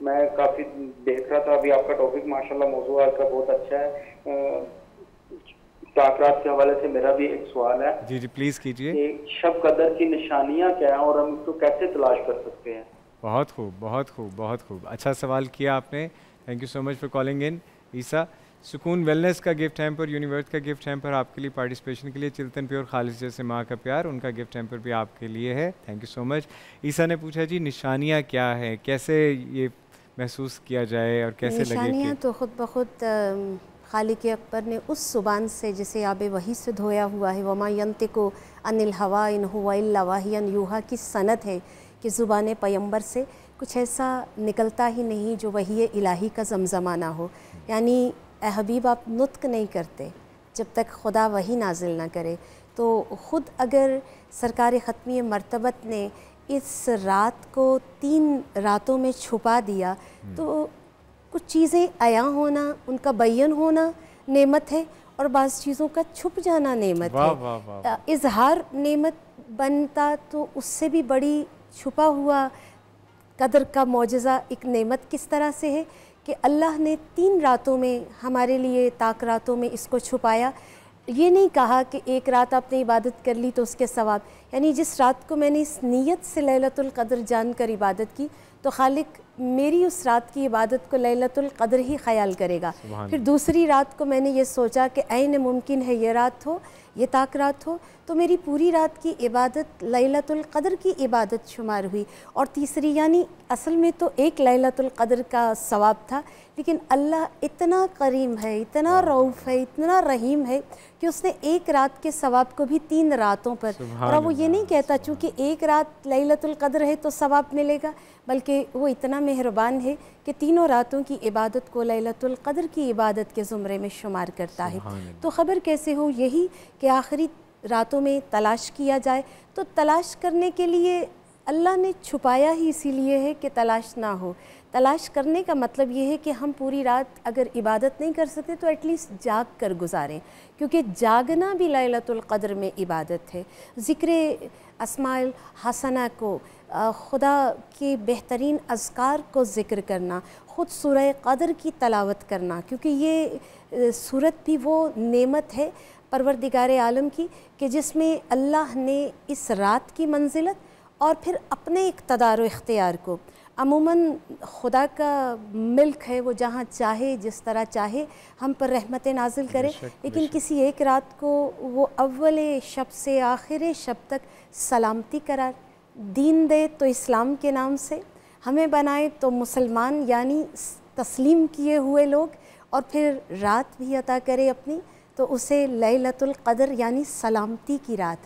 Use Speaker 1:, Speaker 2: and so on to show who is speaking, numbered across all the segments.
Speaker 1: मैं काफ़ी देख रहा था अभी आपका टॉपिक, माशाल्लाह मौजू आज का बहुत अच्छा है। ताक़रात के हवाले से मेरा भी एक सवाल है
Speaker 2: जी जी, प्लीज़ कीजिए।
Speaker 1: कि शब कदर की निशानियां क्या हैं और हम इसको कैसे तलाश कर सकते हैं?
Speaker 2: बहुत खूब, बहुत खूब, बहुत खूब, अच्छा सवाल किया आपने। Thank you so much for calling in. Isa, Sukoon wellness का गिफ्ट हैम्पर, यूनिवर्स का गिफ्ट हैम्पर आपके लिए पार्टिसिपेशन के लिए, चिल्तन प्योर खालिस जैसे माँ का प्यार, उनका गिफ्ट हैम्पर भी आपके लिए है। Thank you so much. Isa ने पूछा जी निशानियाँ क्या हैं, कैसे ये महसूस किया जाए और कैसे लगे कि
Speaker 3: निशानियाँ तो ख़ुद ब ख़ुद खालिक अकबर ने उस ज़ुबान से जिसे आब वही से धोया हुआ है, वमा यंतिकु अनिल हवा इन हुवा इल्ला वहयन यूहा की सनत है कि ज़ुबान पैगंबर से कुछ ऐसा निकलता ही नहीं जो वही इलाही का ज़मज़मा ना हो। यानी ए हबीब आप नुत्क नहीं करते जब तक खुदा वही नाजिल ना करे। तो ख़ुद अगर सरकार ख़त्मी मर्तबत ने इस रात को 3 रातों में छुपा दिया तो कुछ चीज़ें आया होना, उनका बयान होना नेमत है और बाज़ चीज़ों का छुप जाना नेमत
Speaker 2: वाह
Speaker 3: है।
Speaker 2: वाह वाह,
Speaker 3: इजहार नेमत बनता तो उससे भी बड़ी छुपा हुआ कदर का मौजज़ा एक नेमत किस तरह से है कि अल्लाह ने 3 रातों में हमारे लिए ताक रातों में इसको छुपाया। ये नहीं कहा कि एक रात आपने इबादत कर ली तो उसके सवाब, यानी जिस रात को मैंने इस नीयत से लैलतुल क़द्र जानकर इबादत की तो खालिक मेरी उस रात की इबादत को लैलतुल क़द्र ही ख्याल करेगा। फिर दूसरी रात को मैंने ये सोचा कि ऐन मुमकिन है ये रात हो, ये ताक रात हो, तो मेरी पूरी रात की इबादत लैलतुल क़द्र की इबादत शुमार हुई। और तीसरी यानी असल में तो एक लैलतुल क़द्र का सवाब था, लेकिन अल्लाह इतना करीम है, इतना रऊफ़ है, इतना रहीम है कि उसने एक रात के सवाब को भी 3 रातों पर, और वो ये नहीं कहता चूँकि एक रात लैलतुल क़द्र है तो सवाब मिलेगा, बल्कि वो इतना मेहरबान है कि तीनों रातों की इबादत को लैलतुल क़द्र की इबादत के ज़ुमरे में शुमार करता है। तो ख़बर कैसे हो, यही कि आखिरी रातों में तलाश किया जाए। तो तलाश करने के लिए अल्लाह ने छुपाया ही इसीलिए है कि तलाश ना हो। तलाश करने का मतलब ये है कि हम पूरी रात अगर इबादत नहीं कर सकते तो एटलीस्ट जाग कर गुजारें, क्योंकि जागना भी लैलतुल क़द्र में इबादत है। ज़िक्र अस्माउल हसना को, खुदा के बेहतरीन अज़कार को ज़िक्र करना, ख़ुद सूरह क़द्र की तलावत करना, क्योंकि ये सूरत भी वो नेमत है परवरदिगार आलम की कि जिसमें अल्लाह ने इस रात की मंजिलत और फिर अपने इक़्तिदार व इख्तियार को, अमूमन खुदा का मिल्क है, वो जहाँ चाहे जिस तरह चाहे हम पर रहमतें नाजिल करे, लेकिन किसी एक रात को वो अव्वल शब से आखिर शब तक सलामती करार दीन दे तो इस्लाम के नाम से, हमें बनाए तो मुसलमान यानी तस्लीम किए हुए लोग, और फिर रात भी अता करे अपनी तो उसे लैलतुल क़द्र यानी सलामती की रात।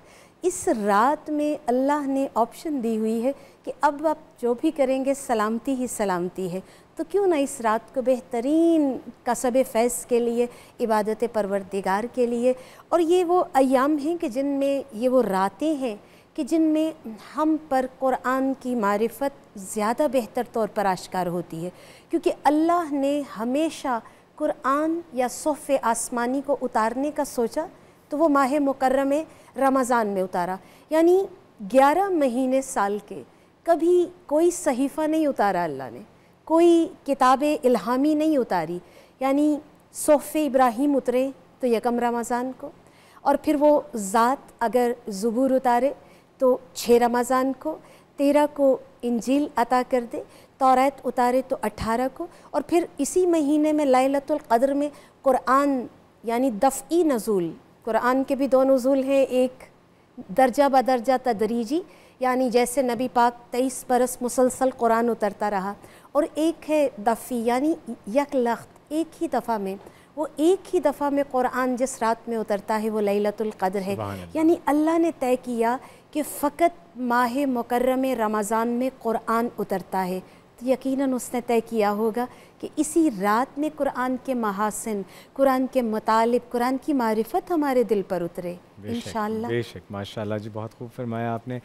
Speaker 3: इस रात में अल्लाह ने ऑप्शन दी हुई है कि अब आप जो भी करेंगे सलामती ही सलामती है, तो क्यों ना इस रात को बेहतरीन कसब फैज़ के लिए, इबादत परवरदिगार के लिए। और ये वो अयाम हैं कि जिनमें, ये वो रातें हैं कि जिनमें हम पर कुरान की मारिफत ज़्यादा बेहतर तौर पर आश्कार होती है, क्योंकि अल्लाह ने हमेशा कुरान या सोफ़ आसमानी को उतारने का सोचा तो वो माह मुकर्रम रमज़ान में उतारा। यानी 11 महीने साल के कभी कोई सहीफ़ा नहीं उतारा अल्लाह ने, कोई किताब इल्हामी नहीं उतारी। यानी सोफ़ इब्राहीम उतरे तो यकम रमज़ान को, और फिर वो ज़ात अगर ज़ुबूर उतारे तो 6 रमज़ान को, 13 को इंजील अता कर दे, तौरात उतारे तो 18 को, और फिर इसी महीने में लैलतुल क़द्र में कुरान यानी दफ़ई नज़ूल, कुरान के भी 2 नुज़ूल हैं, एक दर्जा बदर्जा तदरीजी यानी जैसे नबी पाक 23 बरस मुसलसल कुरान उतरता रहा, और एक है दफ़ी यानी यकलख्त एक ही दफ़ा में, वो एक ही दफ़ा में कुरान जिस रात में उतरता है वो लैलतुल क़द्र है। यानी अल्लाह ने तय किया कि फ़कत माह मुकर्रम रमज़ान में कुरान उतरता है, तो यकीनन उसने तय किया होगा कि इसी रात में कुरान के महासिन, कुरान के मुतालिब, कुरान की मारिफत हमारे दिल पर उतरे इंशाअल्लाह।
Speaker 2: बेशक, माशाअल्लाह जी, बहुत खूब फरमाया आपने।